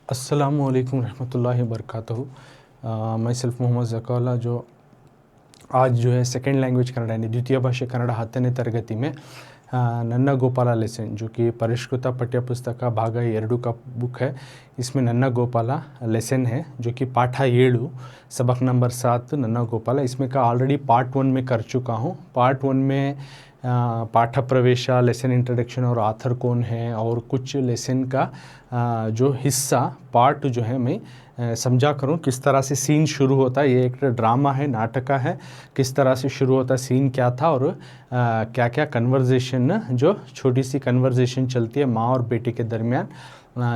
अस्सलामुअलैकुम रहमतुल्लाहि वबरकातुहू। मैं सेल्फ मोहम्मद ज़काउल्लाह जो आज जो है सेकेंड लैंग्वेज कನ್ನಡ यानी द्वितीय भाषೆ ಕನ್ನಡ 10ನೇ ತರಗತಿ में नन्ना गोपाला लेसन जो कि परिष्कृत पाठ्यपुस्तक भाग 2 का बुक है। इसमें नन्ना गोपाला लेसन है जो कि पाठ 7 सबक नंबर 7 नन्ना गोपाला। इसमें का ऑलरेडी पार्ट 1 में कर चुका हूँ। पार्ट 1 में पाठ प्रवेश, लेसन इंट्रोडक्शन और आथर कौन है और कुछ लेसन का जो हिस्सा पार्ट जो है मैं समझा करूँ किस तरह से सीन शुरू होता है। ये एक ड्रामा है, नाटक है, किस तरह से शुरू होता है, सीन क्या था और क्या क्या कन्वर्जेशन, जो छोटी सी कन्वर्जेशन चलती है माँ और बेटे के दरमियान,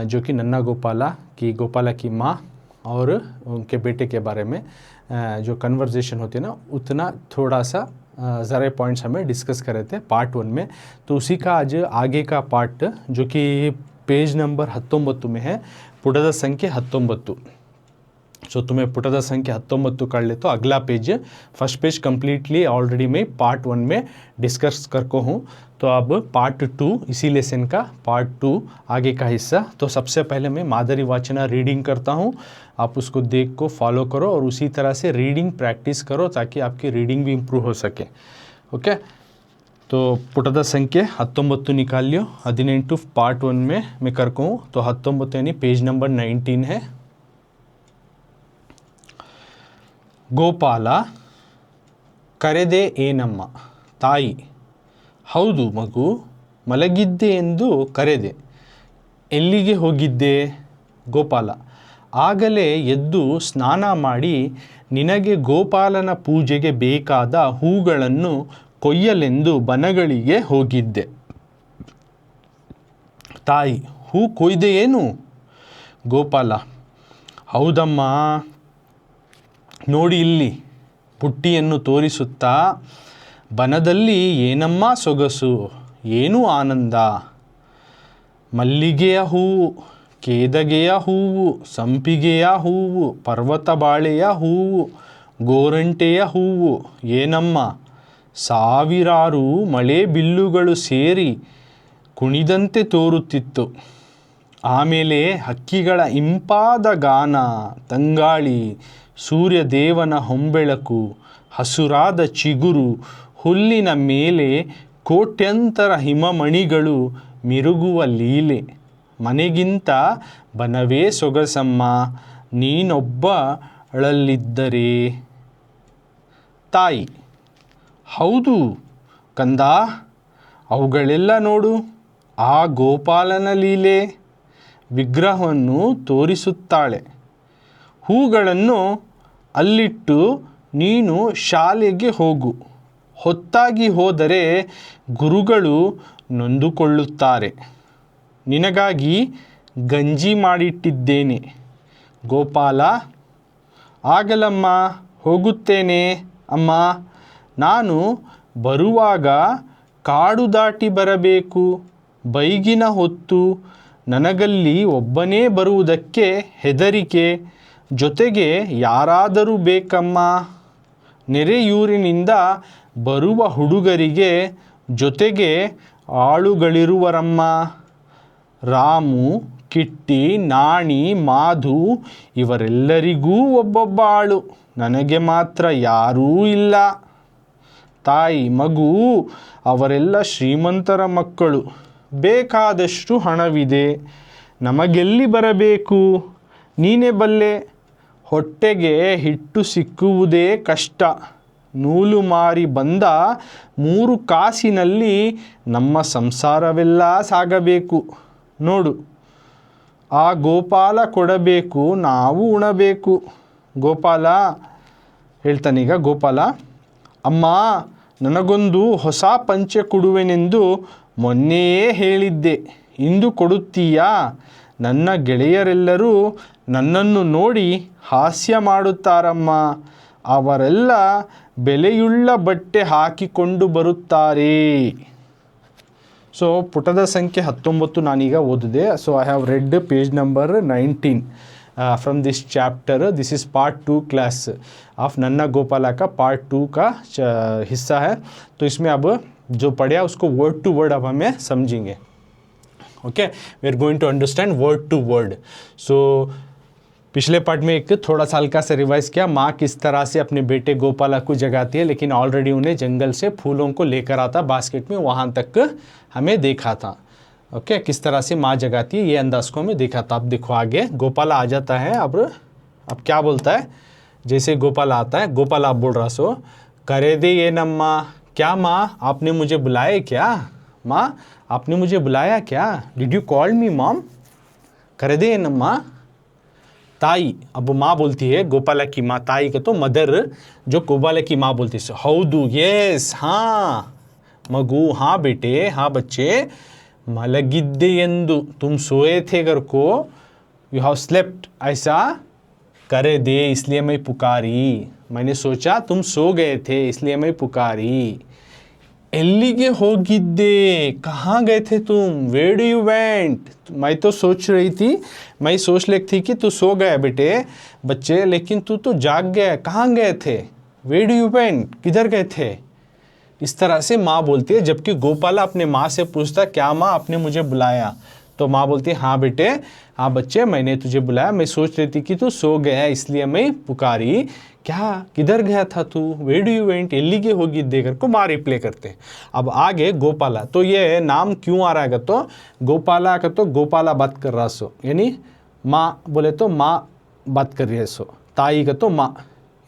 जो कि नन्ना गोपाला की माँ और उनके बेटे के बारे में जो कन्वर्जेशन होती है ना, उतना थोड़ा सा ज़रा पॉइंट्स हमें डिस्कस कर रहे थे पार्ट 1 में। तो उसी का आज आगे का पार्ट जो कि पेज नंबर 19 में है, पुटದ संख्या 19। सो तुम्हें पुटದ संख्या 19 कर ले तो अगला page, first page completely already मैं पार्ट 1 में डिस्कस करको हूँ। तो अब पार्ट 2 इसी लेसन का पार्ट 2 आगे का हिस्सा। तो सबसे पहले मैं मादरी वाचना रीडिंग करता हूँ, आप उसको देख को फॉलो करो और उसी तरह से रीडिंग प्रैक्टिस करो ताकि आपकी रीडिंग भी इम्प्रूव हो सके। ओके, तो पुटದ संख्या 19 निकाल लियो। 18 पार्ट 1 में मैं करको हूँ। तो 19 यानी पेज नंबर 19 है। ಗೋಪಾಲ ಕರೆದೆ ಏನಮ್ಮ ತಾಯಿ. ಹೌದು ಮಗು, ಮಲಗಿದ್ದೆ ಎಂದು ಕರೆದೆ. ಎಲ್ಲಿಗೆ ಹೋಗಿದ್ದೆ? ಗೋಪಾಲ ಆಗಲೇ ಎದ್ದು ಸ್ನಾನ ಮಾಡಿ ನಿನಗೆ ಗೋಪಾಲನ ಪೂಜೆಗೆ ಬೇಕಾದ ಹೂಗಳನ್ನು ಕೊಯ್ಯಲೆಂದು ಬನಗಳಿಗೆ ಹೋಗಿದ್ದೆ. ತಾಯಿ ಹೂ ಕೊಯ್ದೆಯೇನು? ಗೋಪಾಲ ಹೌದಮ್ಮ, ನೋಡಿ ಇಲ್ಲಿ ಪುಟ್ಟಿಯನ್ನು ತೋರಿಸುತ್ತಾ, ಬನದಲ್ಲಿ ಏನಮ್ಮ ಸೊಗಸು, ಏನು ಆನಂದ. ಮಲ್ಲಿಗೆಯ ಹೂವು, ಕೇದಗೆಯ ಹೂವು, ಸಂಪಿಗೆಯ ಹೂವು, ಪರ್ವತ ಬಾಳೆಯ ಹೂವು, ಗೋರಂಟೆಯ ಹೂವು, ಏನಮ್ಮ ಸಾವಿರಾರು ಮಳೆ ಬಿಲ್ಲುಗಳು ಸೇರಿ ಕುಣಿದಂತೆ ತೋರುತ್ತಿತ್ತು. ಆಮೇಲೆ ಹಕ್ಕಿಗಳ ಇಂಪಾದ ಗಾನ, ತಂಗಾಳಿ, ಸೂರ್ಯದೇವನ ಹೊಂಬೆಳಕು, ಹಸುರಾದ ಚಿಗುರು, ಹುಲ್ಲಿನ ಮೇಲೆ ಕೋಟ್ಯಂತರ ಹಿಮಮಣಿಗಳು ಮಿರುಗುವ ಲೀಲೆ. ಮನೆಗಿಂತ ಬನವೇ ಸೊಗಸಮ್ಮ, ನೀನೊಬ್ಬಳಲ್ಲಿದ್ದರೆ. ತಾಯಿ ಹೌದು ಕಂದ, ಅವುಗಳೆಲ್ಲ ನೋಡು, ಆ ಗೋಪಾಲನ ಲೀಲೆ. ವಿಗ್ರಹವನ್ನು ತೋರಿಸುತ್ತಾಳೆ. ಹೂಗಳನ್ನು ಅಲ್ಲಿಟ್ಟು ನೀನು ಶಾಲೆಗೆ ಹೋಗು. ಹೊತ್ತಾಗಿ ಹೋದರೆ ಗುರುಗಳು ನೊಂದುಕೊಳ್ಳುತ್ತಾರೆ. ನಿನಗಾಗಿ ಗಂಜಿ ಮಾಡಿಟ್ಟಿದ್ದೇನೆ. ಗೋಪಾಲ ಆಗಲಮ್ಮ, ಹೋಗುತ್ತೇನೆ ಅಮ್ಮ. ನಾನು ಬರುವಾಗ ಕಾಡು ದಾಟಿ ಬರಬೇಕು. ಬೈಗಿನ ಹೊತ್ತು ನನಗಲ್ಲಿ ಒಬ್ಬನೇ ಬರುವುದಕ್ಕೆ ಹೆದರಿಕೆ. ಜೊತೆಗೆ ಯಾರಾದರೂ ಬೇಕಮ್ಮ. ನೆರೆಯೂರಿನಿಂದ ಬರುವ ಹುಡುಗರಿಗೆ ಜೊತೆಗೆ ಆಳುಗಳಿರುವರಮ್ಮ. ರಾಮು, ಕಿಟ್ಟಿ, ನಾಣಿ, ಮಾಧು ಇವರೆಲ್ಲರಿಗೂ ಒಬ್ಬೊಬ್ಬ ಆಳು. ನನಗೆ ಮಾತ್ರ ಯಾರೂ ಇಲ್ಲ. ತಾಯಿ ಮಗು, ಅವರೆಲ್ಲ ಶ್ರೀಮಂತರ ಮಕ್ಕಳು. ಬೇಕಾದಷ್ಟು ಹಣವಿದೆ. ನಮಗೆಲ್ಲಿ ಬರಬೇಕು? ನೀನೇ ಬಲ್ಲೆ. ಹೊಟ್ಟೆಗೆ ಹಿಟ್ಟು ಸಿಕ್ಕುವುದೇ ಕಷ್ಟ. ನೂಲು ಮಾರಿ ಬಂದ 3 ಕಾಸಿನಲ್ಲಿ ನಮ್ಮ ಸಂಸಾರವೆಲ್ಲ ಸಾಗಬೇಕು. ನೋಡು, ಆ ಗೋಪಾಲ ಕೊಡಬೇಕು, ನಾವು ಉಣಬೇಕು. ಗೋಪಾಲ ಹೇಳ್ತಾನೀಗ. ಗೋಪಾಲ ಅಮ್ಮ, ನನಗೊಂದು ಹೊಸ ಪಂಚೆ ಕೊಡುವೆನೆಂದು ಮೊನ್ನೆಯೇ ಹೇಳಿದ್ದೆ, ಇಂದು ಕೊಡುತ್ತೀಯಾ? ನನ್ನ ಗೆಳೆಯರೆಲ್ಲರೂ ನನ್ನನ್ನು ನೋಡಿ ಹಾಸ್ಯ ಮಾಡುತ್ತಾರಮ್ಮ. ಅವರೆಲ್ಲ ಬೆಲೆಯುಳ್ಳ ಬಟ್ಟೆ ಹಾಕಿಕೊಂಡು ಬರುತ್ತಾರೆ. ಸೊ ಪುಟದ ಸಂಖ್ಯೆ 19 ನಾನೀಗ ಓದಿದೆ. So I have read page number 19 from this chapter. This is part 2 class of नन्ना गोपाला का पार्ट 2 का हिस्सा है। तो इसमें अब जो पढ़ा उसको वर्ड टू वर्ड अब हमें समझेंगे। Okay, we are going to understand word to word. So पिछले पार्ट में एक थोड़ा सा हल्का सा रिवाइज किया, माँ किस तरह से अपने बेटे गोपाला को जगाती है, लेकिन ऑलरेडी उन्हें जंगल से फूलों को लेकर आता बास्केट में, वहाँ तक हमें देखा था. ओके, किस तरह से माँ जगाती है ये अंदाज को हमें देखा था. अब देखो आगे गोपाला आ जाता है. अब क्या बोलता है, जैसे गोपाला आता है, गोपाला आप बोल रहा सो करे दे ये नम्मा, क्या माँ आपने मुझे बुलाया क्या, माँ आपने मुझे बुलाया क्या, did you call me mom, करे दे ये नम्मा. ताई, अब माँ बोलती है गोपाला की माँ, ताई का तो मदर, जो गोपाला की माँ बोलती है हौदू, यस हाँ, मगू हाँ बेटे, हाँ बच्चे, मलगिद्दे यंदु तुम सोए थे घर को, यू हैव स्लेप्ट ऐसा, करे दे इसलिए मैं पुकारी, मैंने सोचा तुम सो गए थे इसलिए मैं पुकारी. एल्लीगे होगिद्दे, कहाँ गए थे तुम, वेयर डू यू वेंट, मैं तो सोच रही थी, मैं सोच रही थी कि तू सो गया बेटे बच्चे, लेकिन तू तो जाग गया, कहाँ गए थे, वेयर डू यू वेंट, किधर गए थे. इस तरह से माँ बोलती है. जबकि गोपाला अपने माँ से पूछता क्या माँ आपने मुझे बुलाया, तो माँ बोलती है हाँ बेटे, हाँ बच्चे मैंने तुझे बुलाया, मैं सोच रही थी कि तू सो गया इसलिए मैं पुकारी. क्या किधर गया था तू, वेयर डू यू वेंट, एल्लीगे होगी देकर को माँ रिप्ले करते हैं. अब आगे गोपाला, तो ये नाम क्यों आ रहा है, तो गोपाला का तो गोपाला बात कर रहा सो, यानी माँ बोले तो माँ बात कर रही है सो, ताई का तो माँ,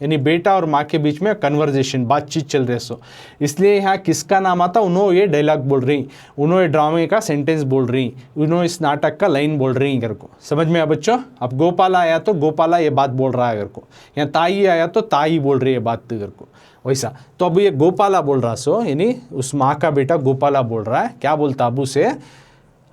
यानी बेटा और माँ के बीच में कन्वर्जेशन बातचीत चल रही है सो. इसलिए यहाँ किसका नाम आता, उन्होंने ये डायलॉग बोल रही, उन्होंने ड्रामे का सेंटेंस बोल रही, उन्होंने इस नाटक का लाइन बोल रही घर को. समझ में आया बच्चों. अब गोपाला आया तो गोपाला ये बात बोल रहा है घर को, यहाँ ताई आया तो ताई बोल रही है बात घर को, वैसा. तो अब ये गोपाला बोल रहा सो, यानी उस माँ का बेटा गोपाला बोल रहा है. क्या बोलता अबू से,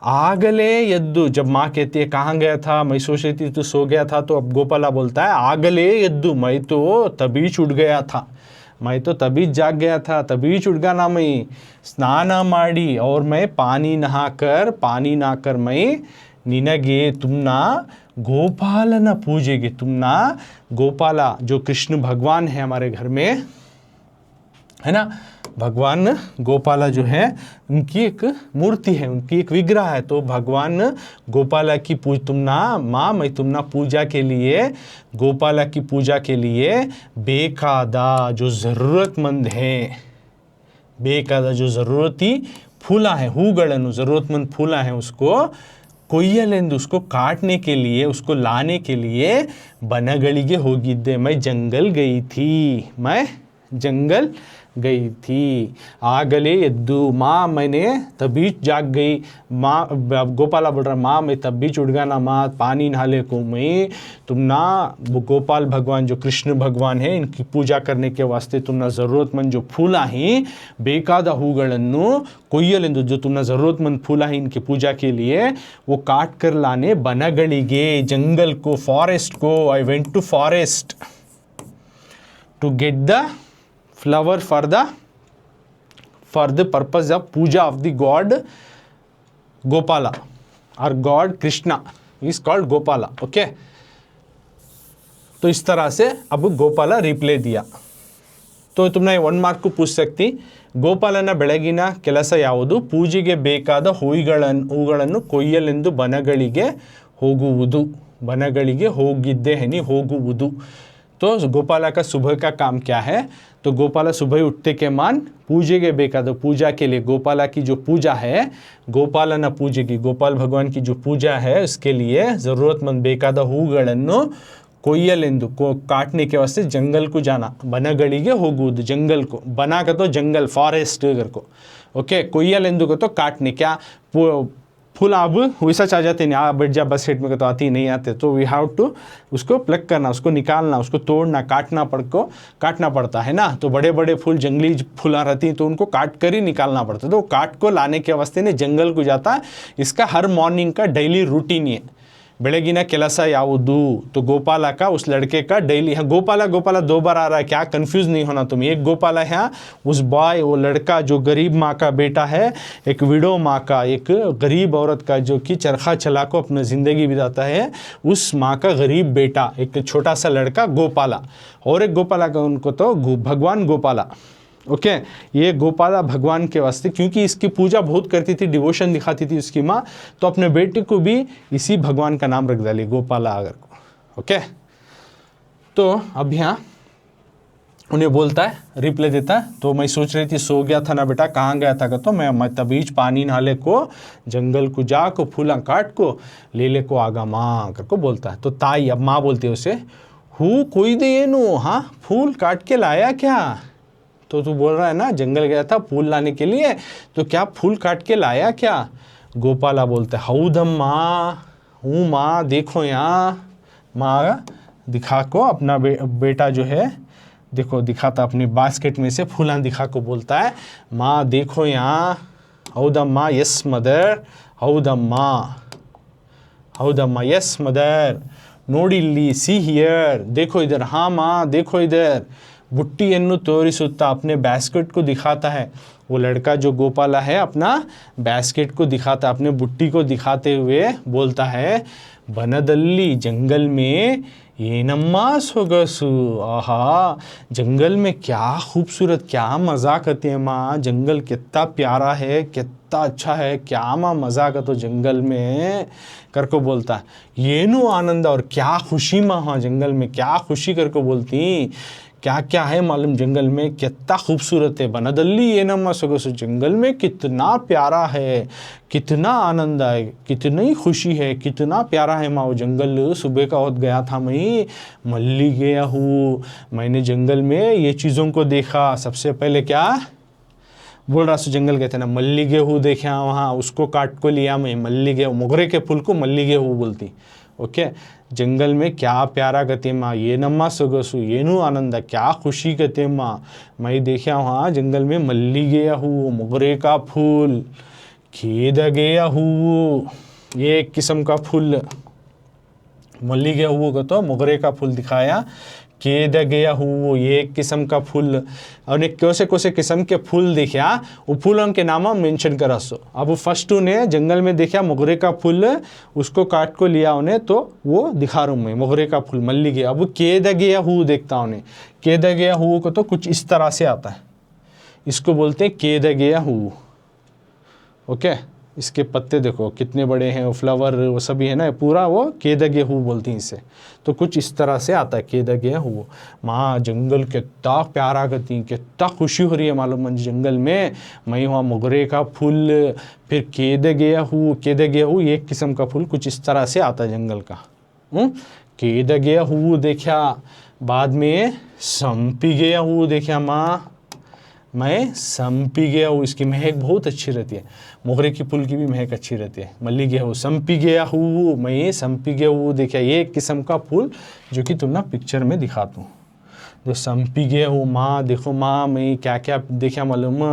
आगले यद्दू, जब माँ कहती है कहाँ गया था, मैं सोच रही थी तू सो गया था, तो अब गोपाला बोलता है आगले यद्दू, मैं तो तभी छूट गया था, मैं तो तभी जाग गया था, तभी छूट गया ना मैं, स्नान माड़ी, और मैं पानी नहाकर मैं, निनगे तुमना गोपालन पूजेगे, तुमना गोपाला जो कृष्ण भगवान है हमारे घर में है ना, भगवान गोपाला जो है उनकी एक मूर्ति है, उनकी एक विग्रह है. तो भगवान गोपाला की तुमना माँ, मैं तुमना पूजा के लिए, गोपाला की पूजा के लिए बेकादा जो ज़रूरतमंद है, बेकादा जो ज़रूरती फूला है, हूगड़नु ज़रूरतमंद फूला है, उसको कोयलेंदु, उसको काटने के लिए, उसको लाने के लिए, बनगड़िगे होगिद्दे, मैं जंगल गई थी. आगले यद्दू, माँ मैंने तभी जाग गई, माँ गोपाला बोल रहा माँ मैं तभी छूट गया ना माँ, पानी नहाले को मैं, तुम ना गोपाल भगवान जो कृष्ण भगवान है इनकी पूजा करने के वास्ते तुमना ज़रूरतमंद जो फूला ही बेकाद हूगड़न्नु कोयलेंदु, जो तुमना ज़रूरतमंद फूला है इनकी पूजा के लिए, वो काट कर लाने बनगड़िगे, जंगल को, फॉरेस्ट को. I went to forest to get the flower for the purpose of puja of the god Gopala or god Krishna is called Gopala. Okay, तो इस तरह से अब गोपाला रिप्ले दिया. तो तुमने 1 मार्क को पूछ सकती, ಗೋಪಾಲನ ಬೆಳಗಿನ ಕೆಲಸ ಯಾವುದು, ಪೂಜೆಗೆ ಬೇಕಾದ ಹೂಗಳನ್ನು ಕೊಯ್ಯಲೆಂದು ಬನಗಳಿಗೆ ಹೋಗಿದ್ದೆ ಹನಿ ಹೋಗುವುದು. तो गोपाला का सुबह का काम क्या है, तो गोपाला सुबह उठते के मान पूजेगे बेकाद, पूजा के लिए गोपाला की जो पूजा है, गोपालನ पूजेगी, गोपाल भगवान की जो पूजा है उसके लिए ज़रूरतमंद बेकाद ಹೂಗಳನ್ನು ಕೊಯ್ಯಲೆಂದು काटने के वास्ते जंगल को जाना, बनगड़िगे ಹೋಗುವುದು, जंगल को, बना का तो जंगल फॉरेस्ट घर को, ओके, ಕೊಯ್ಯಲೆಂದು को तो काटने, क्या फुल अब वैसा चाह जाते नहीं, बैठ जा बस सेट में तो आती नहीं आते, तो वी हैव टू उसको प्लग करना, उसको निकालना, उसको तोड़ना, काटना पड़ता है ना. तो बड़े बड़े फूल, जंगली फूला रहती हैं तो उनको काट कर ही निकालना पड़ता है. तो काट को लाने के वास्ते ने जंगल को जाता है. इसका हर मॉर्निंग का डेली रूटीन है. बेळगिನ ಕೆಲಸ ಯಾವುದು, तो गोपाला का, उस लड़के का डेली, हाँ गोपाला 2 बार आ रहा है, क्या कंफ्यूज नहीं होना तुम. एक गोपाला है उस बॉय, वो लड़का जो गरीब माँ का बेटा है, एक विडो माँ का, एक गरीब औरत का जो कि चरखा चला को अपनी ज़िंदगी बिताता है, उस माँ का गरीब बेटा, एक छोटा सा लड़का गोपाला. और एक गोपाला का उनको तो भगवान गोपाला, ओके ये गोपाला भगवान के वास्ते, क्योंकि इसकी पूजा बहुत करती थी, डिवोशन दिखाती थी उसकी माँ, तो अपने बेटे को भी इसी भगवान का नाम रख डाली, गोपाला आगर को। ओके तो अब यहाँ उन्हें बोलता है, रिप्लाई देता है, तो मैं सोच रही थी सो गया था ना बेटा, कहाँ गया था? तो मैं तबीज पानी नाले को जंगल को जा को फूला काट को ले को आगा माँ कर को बोलता है। तो ताई, अब माँ बोलती है उसे, हु कोई दे ये नो, हाँ फूल काट के लाया क्या? तो तू बोल रहा है ना जंगल गया था फूल लाने के लिए, तो क्या फूल काट के लाया क्या? गोपाला बोलता है, हऊदम माँ, हूँ माँ, देखो यहाँ। माँ दिखा को अपना बेटा जो है देखो दिखाता, अपनी बास्केट में से फूला दिखा को बोलता है, माँ देखो यहाँ। हऊदम माँ, यस मदर, हऊदम माँ, हऊदम माँ, यस मदर, नोडिल्ली, सी हियर, देखो इधर, हाँ माँ देखो इधर। बुट्टियन्नु तोरिसुत्ता, अपने बास्केट को दिखाता है, वो लड़का जो गोपाला है अपना बास्केट को दिखाता, अपने बुट्टी को दिखाते हुए बोलता है, बनदल्ली, जंगल में ये नम्मा सोगसु, आहा जंगल में क्या खूबसूरत, क्या मज़ा करते हैं माँ, जंगल कितना प्यारा है, कितना अच्छा है, क्या माँ मज़ा कर तो जंगल में कर को बोलता है। ये नो आनंद, और क्या खुशी माँ, हाँ जंगल में क्या खुशी कर को बोलती, क्या क्या है मालूम जंगल में, कितना खूबसूरत है। बनदल्ली ये नम्मा सोगसु, जंगल में कितना प्यारा है, कितना आनंद है, कितनी खुशी है, कितना प्यारा है माँ वो जंगल। सुबह का वक्त गया था मैं, मल्ली गया हूँ, मैंने जंगल में ये चीज़ों को देखा। सबसे पहले क्या बोल रहा सो, जंगल गए थे ना, मल्ली गेहूँ देखा वहाँ, उसको काट को लिया मैं, मल्ली गेहूँ, मोगरे के फूल को मल्ली गेहूँ बोलती। ओके जंगल में क्या प्यारा गते माँ, ये नम्मा सोगसु, ये नु आनंद, क्या खुशी गते माँ, मैं देखा वहाँ जंगल में मल्ली गया हूँ, मोगरे का फूल, खेद गया हूँ, ये एक किस्म का फूल, मल्ली गया हुआ को तो मोगरे का फूल दिखाया, केद गया हूँ, ये एक किस्म का फूल, और कौन से किस्म के फूल देखा, वो फूलों के नाम मेंशन करा सो। अब फर्स्ट ने जंगल में देखा मोगरे का फूल, उसको काट को लिया उन्हें, तो वो दिखा रहा हूँ मैं, मोगरे का फूल मल्ली गया। अब केद गया हूँ देखता उन्हें, केद गया हूँ को तो कुछ इस तरह से आता है, इसको बोलते हैं केद गया हूँ। ओके इसके पत्ते देखो कितने बड़े हैं, वो फ्लावर वो सभी है ना, पूरा वो केदगे हु बोलती हैं इसे। तो कुछ इस तरह से आता है केदगे हु। माँ जंगल कितना प्यारा करती, कितना खुशी हो रही है मालूम मुझे जंगल में, मैं वहाँ मोगरे का फूल, फिर केदगे हु ये एक किस्म का फूल, कुछ इस तरह से आता है जंगल का। केदगे हु देखा, बाद में संपी गया हूँ देखा माँ, मैं संपी गया हूँ, इसकी महक बहुत अच्छी रहती है, मोगरे की फूल की भी महक अच्छी रहती है। मल्ली गया हूँ, संपी गया हूँ, मैं संपी गया हूँ देखा, ये एक किस्म का फूल जो कि तुम ना पिक्चर में दिखाता हूँ, जो संपी गया हूँ। माँ देखो माँ मैं क्या क्या देखा मालूम,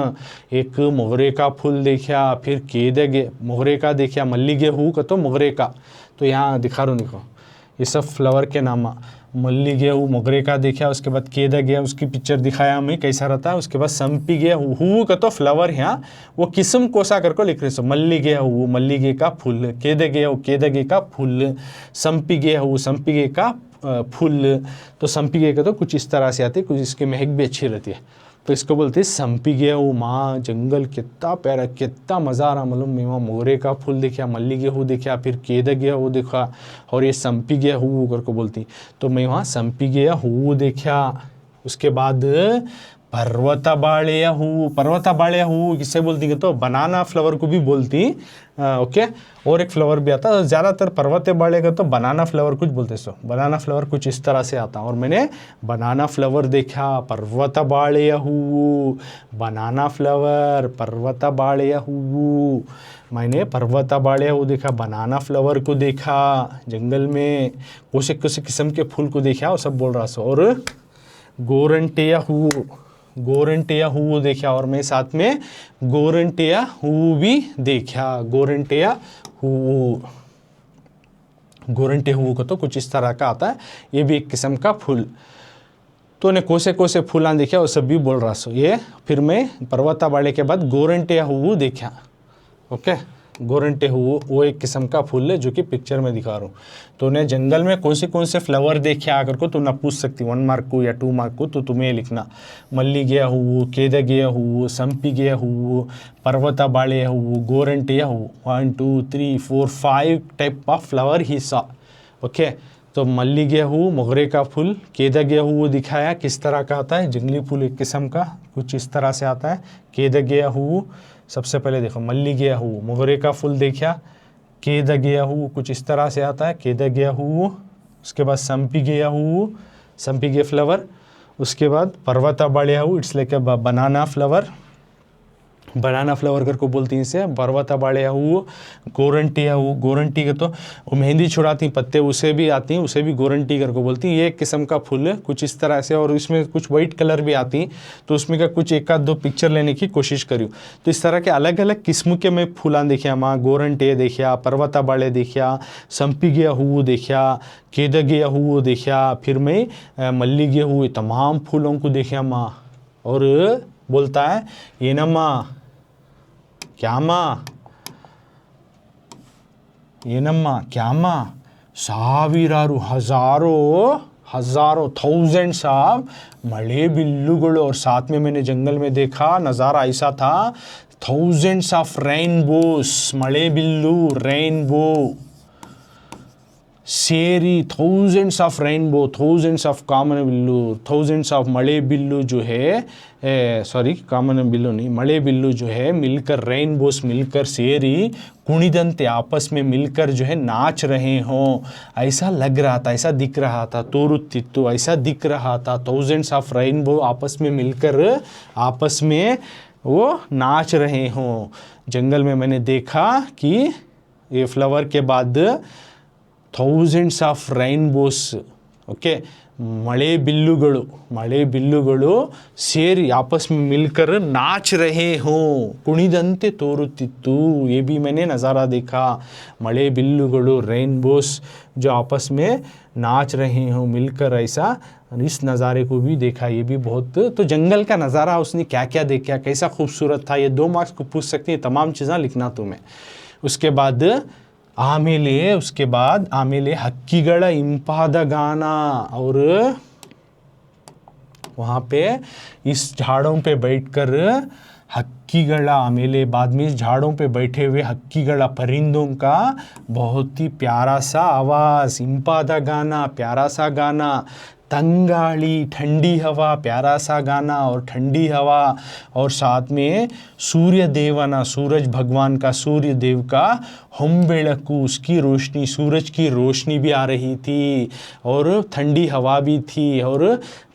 एक मोगरे का फूल देखा, फिर केदगे मोगरे का देखा, मल्ली गया हूँ का तो मोगरे का, तो यहाँ दिखा रहा हूँ देखो, ये सब फ्लावर के नाम, मल्ली गया हूँ मोगरे का देखा, उसके बाद केदा गया उसकी पिक्चर दिखाया मैं कैसा रहता है, उसके बाद संपी गया हूँ का तो फ्लावर है, वो किस्म कोसा करके लिख रहे सो, मल्ली गया हूँ मल्लिगे का फूल, केदे गया हूँ केदगे का फूल, संपी गया हूँ संपिगे का फूल। तो संपिगे का तो कुछ इस तरह से आती है, कुछ इसकी महक भी अच्छी रहती है, तो इसको बोलते हैं संपी गया हूँ। माँ जंगल कितना प्यारा, कितना मज़ा आ रहा मालूम, मैं वहाँ मोगरे का फूल देखा, मल्ली गया हूँ देखा, फिर केदा गया हूँ देखा, और ये संपी गया हूँ करके बोलती, तो मैं वहाँ संपी गया हूँ देखा। उसके बाद पर्वता बाड़िया हूँ, पर्वता बाड़िया हूँ किससे बोलती है तो बनाना फ्लावर को भी बोलती। ओके और एक फ्लावर भी आता है, ज़्यादातर पर्वत बाड़े का तो बनाना फ्लावर कुछ बोलते सो, बनाना फ्लावर कुछ इस तरह से आता। और मैंने बनाना फ्लावर देखा, पर्वत बाड़िया हूँ, बनाना फ्लावर पर्वत बाड़िया हूँ, मैंने पर्वत बाड़िया हूँ देखा, बनाना फ्लावर को देखा, जंगल में कोसे कोसे किस्म के फूल को देखा, और सब बोल रहा सो। और गोरंटिया हूँ, गोरंटिया हूँ देखा, और मैं साथ में गोरंटिया हूँ भी देखा, गोरंटिया हूँ, गोरंटिया हूँ को तो कुछ इस तरह का आता है, ये भी एक किस्म का फूल। तो ने कोसे कोसे फूलां देखा, वो सब भी बोल रहा सो ये। फिर मैं पर्वता बाड़े के बाद गोरंटिया हूँ देखा। ओके गोरंटे हुआ वो एक किस्म का फूल है जो कि पिक्चर में दिखा रहा हूँ। तो उन्हें जंगल में कौन से फ्लावर देखे आकर को तो ना पूछ सकती 1 मार्क को या 2 मार्क को, तो तुम्हें लिखना मल्लिगे हूವು, ಕೇದಗೆಯ ಹೂವು, ಸಂಪಿಗೆಯ ಹೂವು, पर्वत बाळे ಹೂವು, गोरंटेಯ हूವು। 1 2 3 4 5 टाइप ऑफ फ्लावर ही सा। ओके, तो मल्लिगे हूँ, मोगरे का फूल, केदगे हूँ दिखाया किस तरह का आता है, जंगली फूल एक किस्म का कुछ इस तरह से आता है। केदगे हूँ सबसे पहले देखो, मल्लिगे हूँ मोगरे का फूल देखा, केदगे हूँ कुछ इस तरह से आता है, केदगे हूँ। उसके बाद संपिगे हूँ, संपिगे फ्लावर। उसके बाद पर्वत बाळे हूँ, it's like a banana flower, banana flower कर को बोलती हैं इसे। पर्वत बाळे हूँ, गोरंटी हूँ, गोरंटी का तो वो मेहंदी छुड़ाती पत्ते उसे भी आती हैं, उसे भी गोरंटी कर को बोलती हैं। ये एक किस्म का फूल है कुछ इस तरह से, और इसमें कुछ वाइट कलर भी आती हैं, तो उसमें का कुछ एक आध दो पिक्चर लेने की कोशिश करूँ। तो इस तरह के अलग अलग किस्म के मैं फूलां देखिया माँ, गोरंटे देखिया, पर्वत बाळे देखिया, संपिगे हूँ देखिया, केदगे हूँ देखिया, फिर मैं मल्लिगे हूँ, तमाम फूलों को देखिया माँ। और बोलता है ये ना माँ, क्या माँ, ಏನಮ್ಮ ಕ್ಯಾಮ್ಮ ಸಾವಿರಾರು हजारों थाउजेंड्स ऑफ मड़े बिल्लुಗಳು, और साथ में मैंने जंगल में देखा नज़ारा ऐसा था, थाउजेंड्स ऑफ रेनबोस, मड़े बिल्लू रेनबो ಸೇರಿ thousands of rainbow, thousands of common blue, thousands of मड़े बिल्लू जो है, सॉरी कामन बिल्लू नहीं, मड़े बिल्लू जो है मिलकर, रेनबोस मिलकर ಸೇರಿ कुणिदंते आपस में मिलकर जो है नाच रहे हों, ऐसा लग रहा था, ऐसा दिख रहा था, तोरुत्तित्तु ऐसा दिख रहा था। थाउजेंड्स ऑफ रेनबो आपस में मिलकर आपस में वो नाच रहे हों। जंगल में मैंने देखा कि ये फ्लावर के बाद ಥೌಸಂಡ್ಸ್ ಆಫ್ ರೈನ್ಬೋಸ್, ಓಕೆ, मड़े बिल्लुಗಳು ಸೇರಿ आपस में मिलकर नाच रहे हों, ಕುಣಿದಂತೆ ತೋರುತ್ತಿತ್ತು। ये भी मैंने नज़ारा देखा, मड़े बिल्लुಗಳು रेनबोस जो आपस में नाच रहे हों मिलकर, ऐसा इस नज़ारे को भी देखा। ये भी बहुत, तो जंगल का नज़ारा उसने क्या क्या देखा, कैसा खूबसूरत था, ये 2 मार्क्स को पूछ सकती है, तमाम चीज़ें लिखना तुम्हें। उसके बाद ಆಮೇಲೆ ಹಕ್ಕಿಗಳ ಇಂಪಾದ ಗಾನ, और वहाँ पे इस झाड़ों पे बैठकर हक्कीगड़ा, आमेले बाद में इस झाड़ों पे बैठे हुए हक्कीगड़ा परिंदों का बहुत ही प्यारा सा आवाज़, इंपादा गाना, प्यारा सा गाना, तंगाड़ी ठंडी हवा, प्यारा सा गाना और ठंडी हवा, और साथ में सूर्य देवना, सूरज भगवान का, सूर्य देव का होम्बेड़कू, उसकी रोशनी, सूरज की रोशनी भी आ रही थी, और ठंडी हवा भी थी, और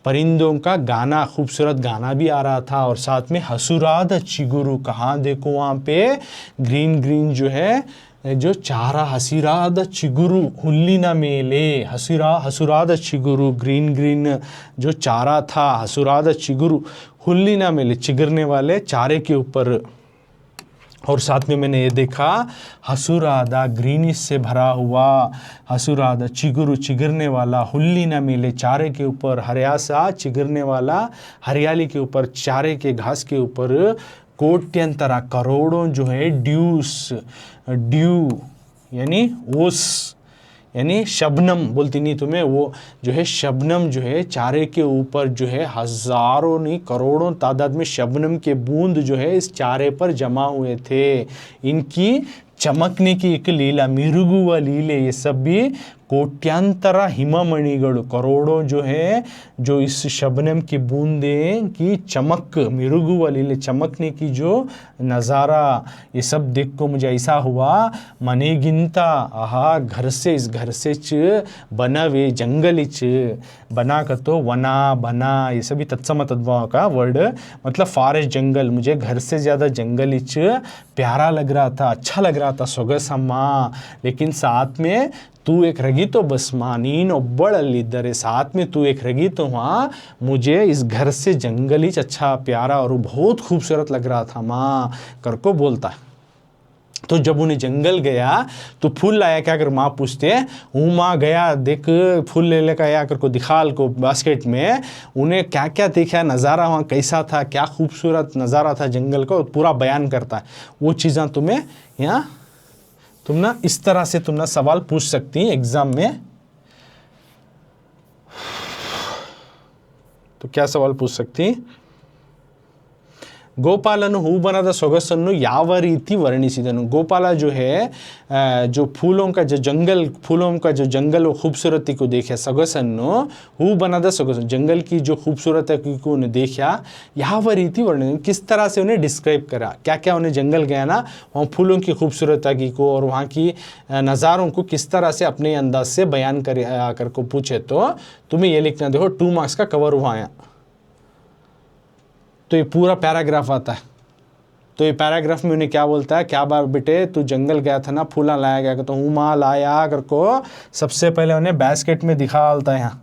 परिंदों का गाना, खूबसूरत गाना भी आ रहा था, और साथ में हसुराद चिगुरु, कहाँ देखो वहाँ पे ग्रीन ग्रीन जो है जो चारा, हसिराद चिगुरु हुल्लिन मेले, हसुराद चिगुरु, ग्रीन ग्रीन जो चारा था, हसुराद चिगुरु हुल्लिन मेले, चिगरने वाले चारे के ऊपर। और साथ में मैंने ये देखा हसुरादा, ग्रीनिश से भरा हुआ, हसुरादा चिगुरु चिगरने वाला, हुल्लिन मेले चारे के ऊपर, हरियासा चिगरने वाला, हरियाली के ऊपर, चारे के घास के ऊपर, कोट्यंतरा करोड़ों जो है ड्यू यानी ओस, यानी शबनम बोलती नहीं तुम्हें, वो जो है शबनम जो है चारे के ऊपर जो है हजारों नहीं करोड़ों तादाद में शबनम के बूंद जो है इस चारे पर जमा हुए थे। इनकी चमकने की एक लीला, मिरुगुव लीले, ये सब भी कोट्यांतर हिममणिगढ़, करोड़ों जो है जो इस शबनम की बूंदें की चमक, मिरुगुव लीले, चमकने की जो नज़ारा, ये सब देख को मुझे ऐसा हुआ मने गिनता, आहा घर से, इस घर से च बना वे जंगल च बना का तो वना बना, ये सभी तत्सम तद्भव का वर्ड, मतलब फॉरेस्ट जंगल, मुझे घर से ज़्यादा जंगल च प्यारा लग रहा था, अच्छा लग रहा था, सೊಗಸಮ್ಮ। लेकिन साथ में तू एक रगी तो बस माँ, नीन ಒಬ್ಬಳಲ್ಲಿದ್ದರೆ, साथ में तू एक रगी तो वहाँ, मुझे इस घर से जंगल ही अच्छा प्यारा और बहुत खूबसूरत लग रहा था माँ कर को बोलता। तो जब उन्हें जंगल गया तो फूल लाया क्या कर, माँ पूछते हूँ माँ गया देख फूल ले लेकर आया कर को दिखाल को बास्केट में, उन्हें क्या क्या देखा, नज़ारा वहाँ कैसा था, क्या खूबसूरत नज़ारा था जंगल का, पूरा बयान करता है। वो चीज़ें तुम्हें यहाँ तुम ना इस तरह से तुम ना सवाल पूछ सकती एग्जाम में। तो क्या सवाल पूछ सकती, ಗೋಪಾಲನು ಹೂಬನದ ಸೊಗಸನ್ನು ಯಾವ ರೀತಿ ವರ್ಣಿಸಿದನು। गोपाला जो है जो फूलों का जो जंगल खूबसूरती को देखा, सೊಗಸನ್ನು ಹೂಬನದ ಸೊಗಸು जंगल की जो खूबसूरती को उन्हें देखा, ಯಾವ ರೀತಿ वर्णन, किस तरह से उन्हें डिस्क्राइब करा, क्या क्या उन्हें जंगल गया ना, वहाँ फूलों की खूबसूरती को और वहाँ की नज़ारों को किस तरह से अपने अंदाज से बयान कर को पूछे तो तुम्हें ये लिखना, देखो 2 मार्क्स का कवर हुआ है। तो ये पूरा पैराग्राफ आता है। तो ये पैराग्राफ में उन्हें क्या बोलता है, क्या बात बेटे तू जंगल गया था ना, फूला लाया गया, तो हूँ माँ लाया कर को सबसे पहले उन्हें बास्केट में दिखाता है। यहाँ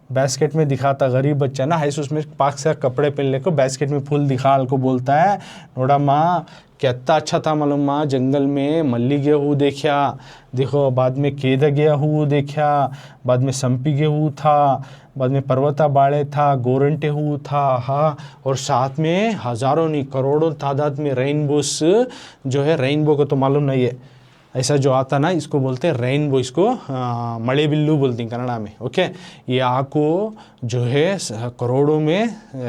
बास्केट में दिखाता, गरीब बच्चा ना है, उसमें पाक से कपड़े पहनने को बास्केट में फूल दिखा को बोलता है। नोड़ा माँ कितना अच्छा था मालूम माँ, जंगल में मल्लिगे हूँ देखा, देखो बाद में केदगे हूँ देखा, बाद में संपिगे हूँ था, बाद में पर्वता बाड़े था, गोरंटे हूँ था, हाँ, और साथ में हज़ारों नहीं करोड़ों तादाद में रेनबोस जो है, रेनबो को तो मालूम नहीं है, ऐसा जो आता ना इसको बोलते हैं रेनबो, इसको मड़े बिल्लू बोलते हैं कन्नड़ा में। ओके, ये आको जो है करोड़ों में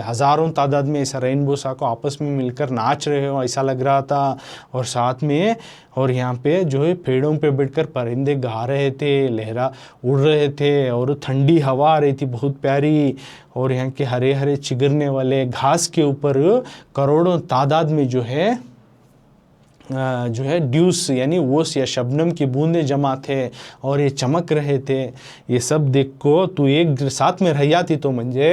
हज़ारों तादाद में ऐसा रेनबोस आको आपस में मिलकर नाच रहे हो ऐसा लग रहा था। और साथ में और यहाँ पे जो है पेड़ों पे बैठकर परिंदे गा रहे थे, लहरा उड़ रहे थे, और ठंडी हवा आ रही थी बहुत प्यारी, और यहाँ के हरे हरे चिगरने वाले घास के ऊपर करोड़ों तादाद में जो है ड्यूस यानी ओस या शबनम की बूंदें जमा थे और ये चमक रहे थे। ये सब देख को तू एक साथ में रह जाती तो मुझे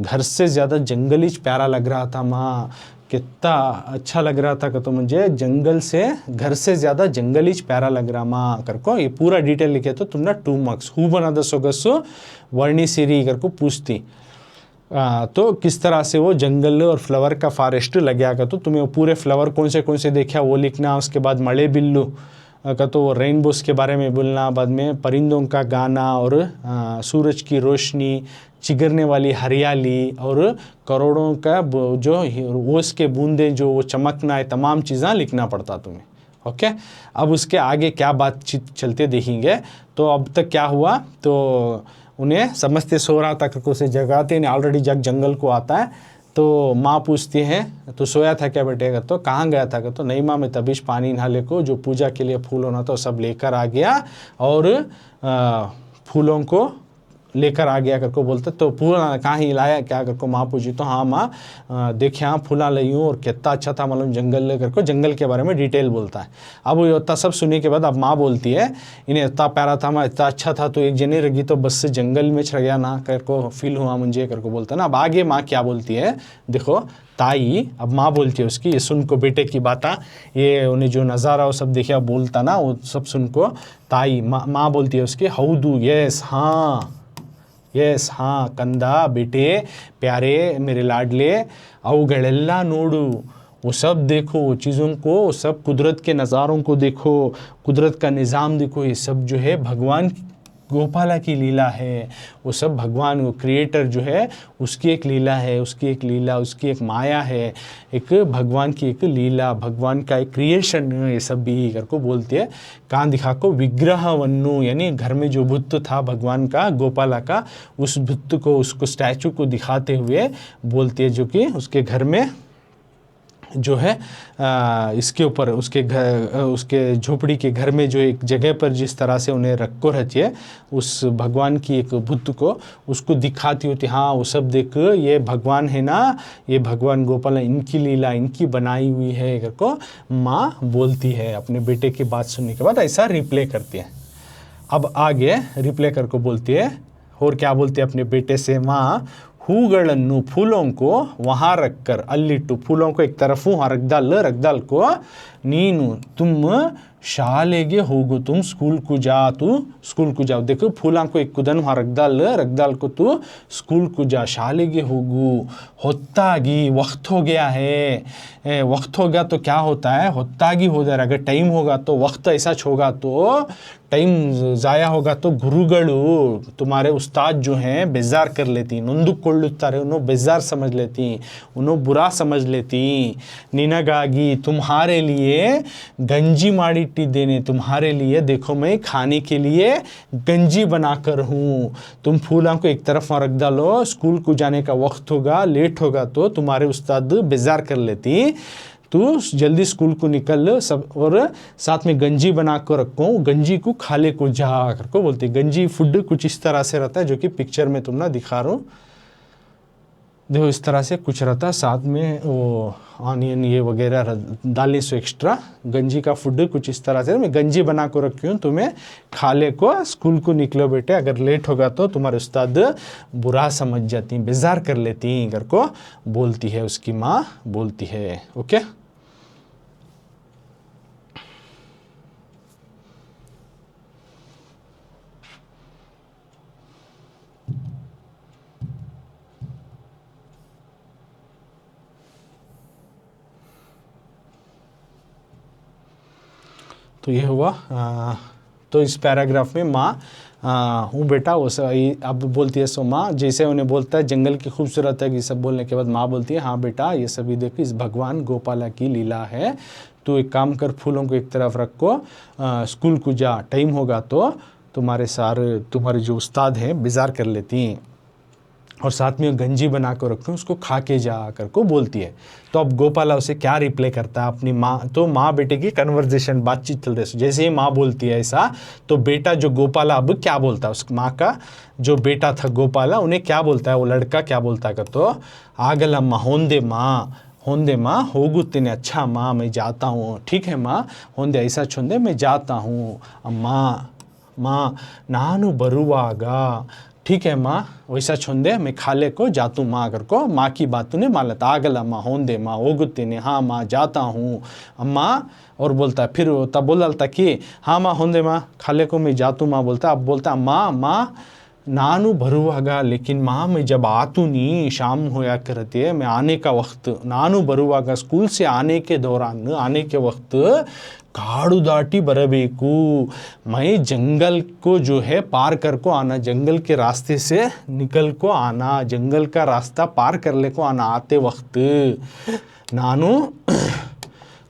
घर से ज़्यादा जंगली प्यारा लग रहा था माँ, कितना अच्छा लग रहा था कि तो मुझे जंगल से घर से ज़्यादा जंगली प्यारा लग रहा माँ कर को। ये पूरा डिटेल लिखे तो तुम ना 2 मार्क्स हूबನದ ಸೊಗಸು ವರ್ಣಿಸಿರಿ कर को पूछती। तो किस तरह से वो जंगल और फ्लावर का फॉरेस्ट लग गया का, तो तुम्हें वो पूरे फ्लावर कौन से देखा वो लिखना। उसके बाद मड़े बिल्लू का तो रेनबोस के बारे में बोलना, बाद में परिंदों का गाना और सूरज की रोशनी, चिगरने वाली हरियाली और करोड़ों का जो ओस के बूंदे जो वो चमकना है, तमाम चीज़ें लिखना पड़ता तुम्हें। ओके, अब उसके आगे क्या बातचीत चलते देखेंगे। तो अब तक क्या हुआ, तो उन्हें समझते सो रहा था कि उसे जगाते नहीं, ऑलरेडी जंगल को आता है। तो माँ पूछती है तो सोया था क्या बेटे, तो कहाँ गया था, तो नहीं माँ मैं तबीश पानी नहाले को जो पूजा के लिए फूल होना था सब लेकर आ गया और फूलों को लेकर आ गया करको बोलते। तो फूला कहाँ ही लाया क्या करको माँ पूछी, तो हाँ माँ देखे हाँ फूला लाई हूँ और कितना अच्छा था मालूम जंगल करको, जंगल के बारे में डिटेल बोलता है। अब वो इतना सब सुनने के बाद अब माँ बोलती है इन्हें इतना प्यारा था माँ, इतना अच्छा था, तो एक जने रगी तो बस से जंगल में चढ़ गया ना करको फील हुआ मुझे करको बोलता ना। अब आगे माँ क्या बोलती है देखो, ताई अब माँ बोलती है उसकी, ये सुन को बेटे की बात, ये उन्हें जो नज़ारा वो सब देखा बोलता ना, वो सब सुन को ताई माँ बोलती है उसकी, हौदू यस हाँ कंद बेटे प्यारे मेरे लाडले, अवगಳೆಲ್ಲ ನೋಡು, वो सब देखो चीज़ों को, वो सब कुदरत के नज़ारों को देखो, कुदरत का निज़ाम देखो, ये सब जो है भगवान गोपाला की लीला है। वो सब भगवान वो क्रिएटर जो है उसकी एक लीला है, उसकी एक माया है, एक भगवान की एक लीला, भगवान का एक क्रिएशन, ये सब भी कर को बोलती है। कहाँ दिखा को विग्रहवन्नु यानी घर में जो बुद्ध था भगवान का गोपाला का, उस बुद्ध को उसको स्टैचू को दिखाते हुए बोलती है, जो कि उसके घर में जो है इसके ऊपर उसके झोपड़ी के घर में जो एक जगह पर जिस तरह से उन्हें रख को रखी है उस भगवान की एक बुद्ध को उसको दिखाती होती, हाँ वो सब देख ये भगवान है ना, ये भगवान गोपाल इनकी लीला इनकी बनाई हुई है कर को माँ बोलती है। अपने बेटे की बात सुनने के बाद ऐसा रिप्ले करती है। अब आगे रिप्ले कर को बोलती है और क्या बोलती है अपने बेटे से, माँ ಹೂಗಳನ್ನು फूलों को वहाँ रखकर, अल्लिट्टु फूलों को एक तरफ वहाँ रख डाल को नीनु तुम शालेगे होगो, तुम स्कूल को जाओ। देखो फूलों को एक कुदन वहाँ रख डाल को तू स्कूल को जा, शालेगे होगो, होत्तागी वक्त हो गया है, वक्त हो गया तो क्या होता है, होत्तागी हो जा रहा, अगर टाइम होगा तो वक्त ऐसा होगा तो टाइम ज़ाया होगा तो गुरुगलु तुम्हारे उस्ताद जो हैं बेजार कर लेती, नೊಂದುಕೊಳ್ಳುತ್ತಾರೆ उन्हों बेजार समझ लेती, उन्हों बुरा समझ लेती। निनಗಾಗಿ तुम्हारे लिए गंजी माड़ी किट्टी देने तुम्हारे लिए, देखो मैं खाने के लिए गंजी बनाकर हूँ। तुम फूलों को एक तरफ रख डालो, स्कूल को जाने का वक्त होगा, लेट होगा तो तुम्हारे उस्ताद बेजार कर लेती, तू जल्दी स्कूल को निकल सब, और साथ में गंजी बना कर रखो, गंजी को खा ले को जा कर को बोलते। गंजी फूड कुछ इस तरह से रहता है जो कि पिक्चर में तुम ना दिखा रहा हूँ, देखो इस तरह से कुछ रहता है, साथ में वो ऑनियन ये वगैरह डालने से एक्स्ट्रा। गंजी का फूड कुछ इस तरह से, मैं गंजी बना कर रखी हूँ, तुम्हें खा ले को स्कूल को निकलो बेटे, अगर लेट होगा तो तुम्हारे उस्ताद बुरा समझ जाती, बेजार कर लेती घर को बोलती है, उसकी माँ बोलती है। ओके, तो ये हुआ। तो इस पैराग्राफ में माँ हूँ बेटा वो सब अब बोलती है। सो माँ जैसे उन्हें बोलता है जंगल की खूबसूरत है, ये सब बोलने के बाद माँ बोलती है हाँ बेटा ये सभी देखो इस भगवान गोपाला की लीला है, तो एक काम कर फूलों को एक तरफ रखो, स्कूल को जा, टाइम होगा तो तुम्हारे जो उस्ताद हैं बेजार कर लेती हैं, और साथ में गंजी बना कर रखो, उसको खा के जा कर को बोलती है। तो अब गोपाला उसे क्या रिप्लाई करता है अपनी माँ, तो माँ बेटे की कन्वर्जेशन बातचीत चल रही है, जैसे ही माँ बोलती है ऐसा, तो बेटा जो गोपाला अब क्या बोलता है, उस माँ का जो बेटा था गोपाला उन्हें क्या बोलता है, वो लड़का क्या बोलता है तो आगलम्मा होंदे माँ होगुत्तेने, अच्छा माँ मैं जाता हूँ, ठीक है माँ, होंदे ऐसा छुंदे मैं जाता हूँ, माँ नानु बरुवागा, ठीक है माँ वैसा छुंदे मैं खाले को जातू माँ अगर को, माँ की बात तूने मान लेता, आगला माँ होंदे माँ ओगुत्ते ने, हाँ माँ जाता हूँ अम्मा, और बोलता है फिर तब बोलता कि हाँ माँ होंदे माँ खाले को मैं जातू माँ बोलता, अब बोलता माँ नानु बरुवागा, लेकिन माँ मैं जब आतू नहीं शाम होया करती है, मैं आने का वक्त नानु बरुवागा स्कूल से आने के दौरान आने के वक्त काड़ू दाटी बरबेकू, मैं जंगल को जो है पार कर को आना, जंगल के रास्ते से निकल को आना, जंगल का रास्ता पार कर ले को आना, आते वक्त नानु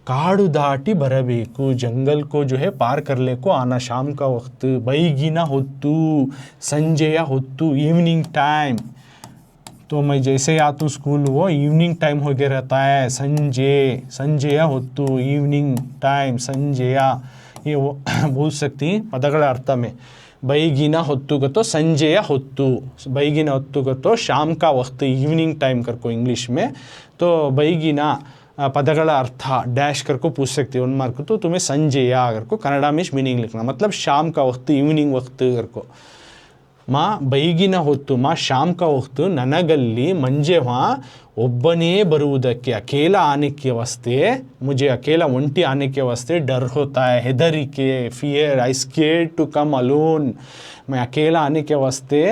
काड़ू दाटी बरबेकू, जंगल को जो है पार कर ले को आना शाम का वक्त, बैगिना होतू संजय होतू इवनिंग टाइम, तो मैं जैसे ही आता हूँ स्कूल वो इवनिंग टाइम हो गया रहता है, संजय होतू इवनिंग टाइम संजय, ये वो बोल सकती हैं पदगड़ अर्थ में। बैगिना होतू का तो संजय होतू, बैगिना होतू का तो शाम का वक्त इवनिंग टाइम कर को इंग्लिश में, तो बैगिना पदगड़ अर्थ डैश कर को पूछ सकते हो उन मार्क, तो तुम्हें संजय अगर को कन्नड़ा में मीनिंग लिखना, मतलब शाम का वक्त इवनिंग वक्त कर को। माँ बैगिನ ಹೊತ್ತು माँ शाम का वक्त ನನಗಲ್ಲಿ मंजे वहाँ ಒಬ್ಬನೇ ಬರುವುದಕ್ಕೆ अकेला आने के वास्ते, मुझे अकेला ಒಂಟಿ आने के वास्ते डर होता है, हेदरिके fear, I scared to come alone, मैं अकेला आने के वास्ते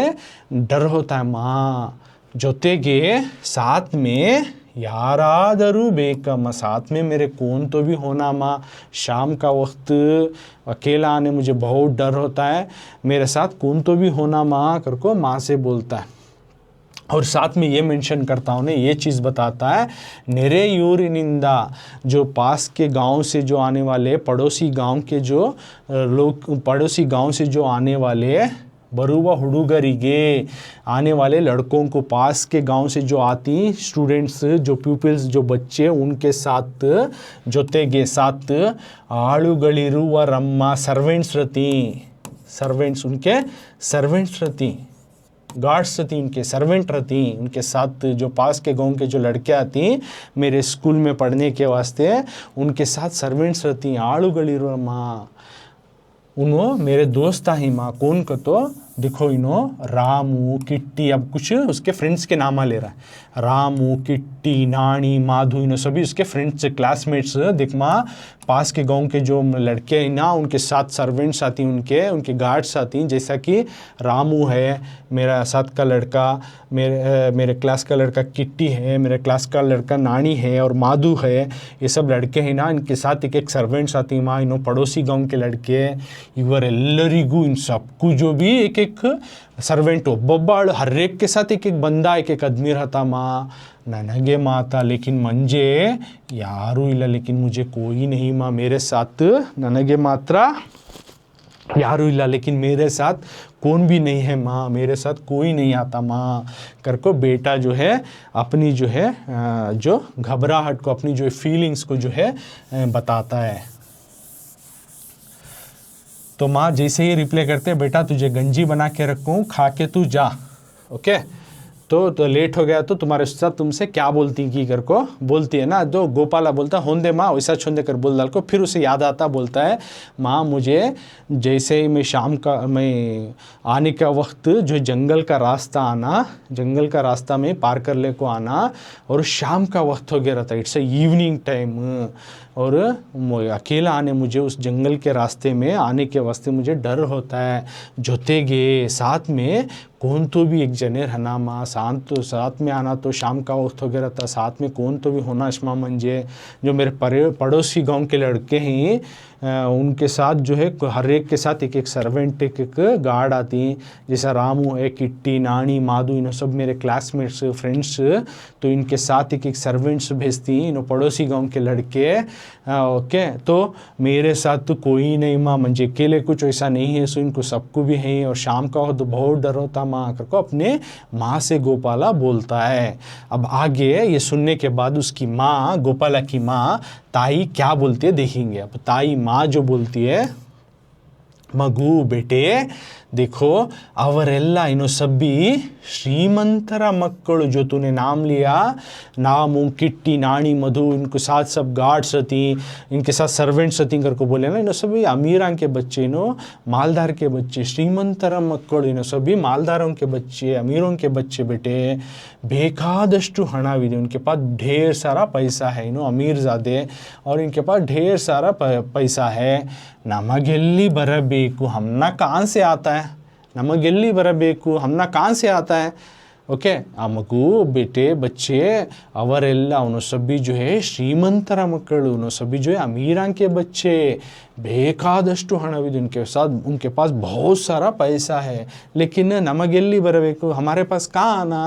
डर होता है माँ, ಜೊತೆಗೆ साथ में यारादरू बेकम, साथ में मेरे कौन तो भी होना माँ, शाम का वक्त अकेला आने मुझे बहुत डर होता है, मेरे साथ कौन तो भी होना माँ कर को माँ से बोलता है। और साथ में ये मेंशन करता हूँ ये चीज़ बताता है, नेरेयूरिनिंदा, जो पास के गांव से जो आने वाले पड़ोसी गांव के जो लोग, पड़ोसी गांव से जो आने वाले बरुवा हुडुगरिगे, आने वाले लड़कों को, पास के गांव से जो आती स्टूडेंट्स जो प्यूपिल्स जो बच्चे उनके साथ जोतेगे साथ आलुगलिरुवा रम्मा, सर्वेंट्स रहती, सर्वेंट्स उनके सर्वेंट्स रहती, गार्ड्स रहती उनके सर्वेंट रहती, उनके साथ जो पास के गांव के जो लड़के आती मेरे स्कूल में पढ़ने के वास्ते उनके साथ सर्वेंट्स रहती, आलुगलिरुवा माँ, उन्हों मेरे दोस्त ही माँ, कौन को तो देखो इन्हों रामू किट्टी, अब कुछ उसके फ्रेंड्स के नाम ले रहा है, रामू किट्टी नानी माधु, इन्हों सभी उसके फ्रेंड्स क्लासमेट्स, देख माँ पास के गांव के जो लड़के हैं ना उनके साथ सर्वेंट्स आती हैं, उनके गार्ड्स आती हैं, जैसा कि रामू है मेरा साथ का लड़का, मेरे क्लास का लड़का किट्टी है, मेरे क्लास का लड़का नानी है, और माधु है, ये सब लड़के हैं ना, इनके साथ एक एक सर्वेंट्स आती हैं माँ, इन्हों पड़ोसी गांव के लड़के इवर एल्लरिगू, इन सबको जो भी एक एक सर्वेंट हो बब्बाड़, हर एक के साथ एक एक बंदा एक एक आदमी रहता माँ, ನನಗೆ ಮಾತಾ लेकिन मंजे ಯಾರೂ ಇಲ್ಲ लेकिन मुझे कोई नहीं माँ मेरे साथ ನನಗೆ ಮಾತ್ರ यारू इल्ला लेकिन मेरे साथ कौन भी नहीं है माँ मेरे साथ कोई नहीं आता माँ कर को बेटा जो है अपनी जो है जो घबराहट को अपनी जो फीलिंग्स को जो है बताता है। तो माँ जैसे ही रिप्लाई करते हैं बेटा तुझे गंजी बना के रखूँ खा के तू जा। ओके तो लेट हो गया तो तुम्हारे साथ तुमसे क्या बोलती की कर को बोलती है ना, तो गोपाला बोलता होंदे माँ वैसा छोंदे कर बोल डाल को। फिर उसे याद आता बोलता है माँ मुझे जैसे ही मैं शाम का मैं आने का वक्त जो जंगल का रास्ता आना, जंगल का रास्ता में पार कर ले को आना और शाम का वक्त हो गया रहता, इट्स इवनिंग टाइम, और अकेला आने मुझे उस जंगल के रास्ते में आने के वास्ते मुझे डर होता है। जोतेगे साथ में कौन तो भी एक जने रहना माँ, साथ में आना तो शाम का वक्त हो गया रहता, साथ में कौन तो भी होना अशमा मंजे जो मेरे पड़ोसी गांव के लड़के हैं उनके साथ जो है हर एक के साथ एक एक सर्वेंट एक एक गार्ड आती, जैसा रामू है, किट्टी, नानी, माधु, इन सब मेरे क्लासमेट्स फ्रेंड्स, तो इनके साथ एक एक सर्वेंट्स भेजती इन पड़ोसी गांव के लड़के। ओके तो मेरे साथ तो कोई नहीं माँ मंजे अकेले कुछ ऐसा नहीं है, सो इनको सबको भी है और शाम का हो तो बहुत डर होता माँ करको अपने माँ से गोपाला बोलता है। अब आगे ये सुनने के बाद उसकी माँ गोपाला की माँ ताई क्या बोलती है देखेंगे। अब ताई माँ जो बोलती है मगु बेटे देखो ಅವರೆಲ್ಲ इनो सभी श्रीमंतर मक्कಳು जो तूने नाम लिया, नामू किट्टी नानी मधु इनको साथ सब गार्ड्स थी, इनके साथ सर्वेंट्स थी करको बोले ना, इनो सभी अमीरां के बच्चे, इनो मालदार के बच्चे, श्रीमंतर मक्कಳು इनो सभी मालदारों के बच्चे, अमीरों के बच्चे बेटे ಬೇಕಾದಷ್ಟು ಹಣವಿದೆ, उनके पास ढेर सारा पैसा है, इनो अमीर ज़्यादा और इनके पास ढेर सारा पैसा है। नमಗೆಲ್ಲಿ ಬರಬೇಕು हमना कहाँ से आता है, नमಗೆಲ್ಲಿ ಬರಬೇಕು हमना कहाँ से आता है। ओके आ मगु बेटे बच्चे ಅವರೆಲ್ಲ उन्होंने सभी जो है श्रीमंतर मक्कಳು उन्होंने सभी जो है अमीरां के बच्चे, ಬೇಕಾದಷ್ಟು ಹಣವಿದೆ उनके पास बहुत सारा पैसा है, लेकिन नमಗೆಲ್ಲಿ ಬರಬೇಕು हमारे पास कहाँ आना।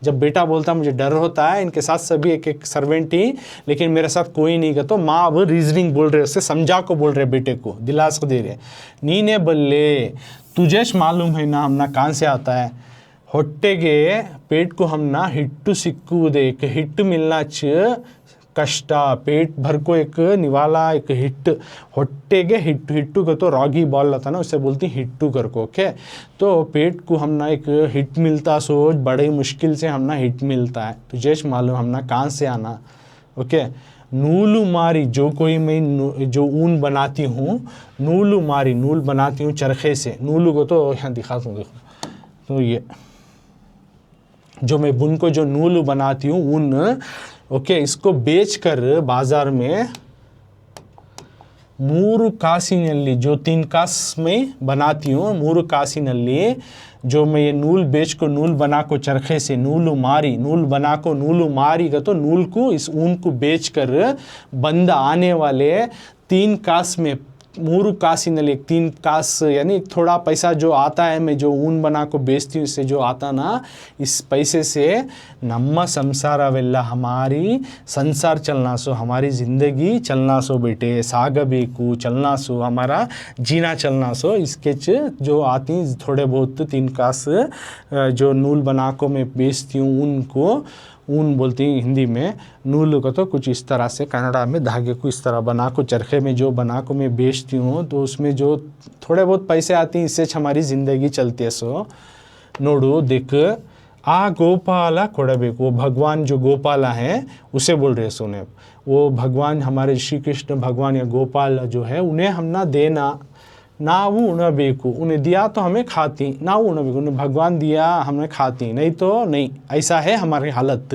जब बेटा बोलता मुझे डर होता है, इनके साथ सभी एक एक सर्वेंट ही लेकिन मेरे साथ कोई नहीं का, तो माँ अब रीजनिंग बोल रहे, उससे समझा को बोल रहे, बेटे को दिलासा दे रहे, नीने बल्ले तुझे मालूम है ना हमना कहाँ से आता है। ಹೊಟ್ಟೆಗೆ पेट को हमना हिट्टू सिक्कुदे, एक हिट मिलना कष्ट, पेट भर को एक निवाला एक हिट, ಹೊಟ್ಟೆಗೆ हिट्टू का तो रॉगी बॉल रहता ना उससे बोलती हिट्टू कर को। ओके तो पेट को हमना एक हिट मिलता, सोच बड़े मुश्किल से हमना हिट मिलता है, तुझे मालूम हमना कहाँ से आना। ओके नूलू मारी जो कोई मैं जो ऊन बनाती हूँ, नूलू मारी नूल बनाती हूँ चरखे से, नूलू को तो यहाँ दिखाता हूँ देखो, तो ये जो मैं बुन को जो नूल बनाती हूँ ऊन, ओके इसको बेचकर बाजार में मूरू कासिनल्ली जो 3 कास में बनाती हूँ, मूरू कासिनल्ली जो मैं ये नूल बेच को नूल बना को चरखे से नूलू मारी, नूल बना को नूलू मारी का तो नूल को इस ऊन को बेचकर बंदा आने वाले 3 कास में, मूरू कासिनल एक 3 कास यानी थोड़ा पैसा जो आता है, मैं जो ऊन बना को बेचती हूँ इससे जो आता ना, इस पैसे से नम्मा संसारवेल्ला हमारी संसार चलना सो, हमारी ज़िंदगी चलना सो बेटे, सागबेकू चलना सो, हमारा जीना चलना सो। इसके जो आती थोड़े बहुत 3 कास जो नूल बना को मैं बेचती हूँ, ऊन को ऊन बोलती हैं हिंदी में, नूल को तो कुछ इस तरह से कन्नड़ा में धागे को इस तरह बना को चरखे में जो बना को मैं बेचती हूँ, तो उसमें जो थोड़े बहुत पैसे आती हैं इससे हमारी ज़िंदगी चलती है। सो नोडू देख आ गोपाला कोड़बेक, वो भगवान जो गोपाला हैं उसे बोल रहे सुने, वो भगवान हमारे श्री कृष्ण भगवान या गोपाल जो है उन्हें हम ना देना, ना वो उणबेकू, उन्हें दिया तो हमें खाती, ना वो उणबेकू उन्हें भगवान दिया हमें खाती, नहीं तो नहीं, ऐसा है हमारी हालत।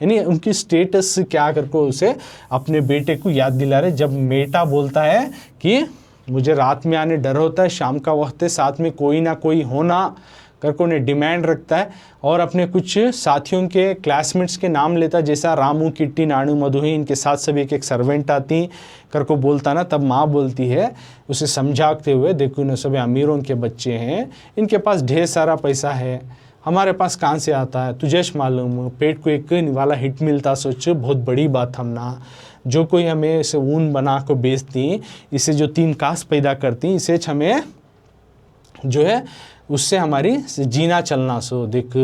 यानी उनकी स्टेटस क्या करके उसे अपने बेटे को याद दिला रहे। जब बेटा बोलता है कि मुझे रात में आने डर होता है, शाम का वक्त है, साथ में कोई ना कोई होना करके उन्हें डिमांड रखता है, और अपने कुछ साथियों के क्लासमेट्स के नाम लेता है, जैसा रामू किट्टी नानू मधु है, इनके साथ सभी एक एक सर्वेंट आती करको बोलता ना, तब माँ बोलती है उसे समझाते हुए देखो ना सभी अमीरों के बच्चे हैं, इनके पास ढेर सारा पैसा है, हमारे पास कहाँ से आता है, तुझे मालूम, पेट को एक वाला हिट मिलता, सोच बहुत बड़ी बात हम ना। जो कोई हमें इसे ऊन बना को बेचती, इसे जो 3 कास पैदा करती, इसे हमें जो है उससे हमारी जीना चलना। सो देख,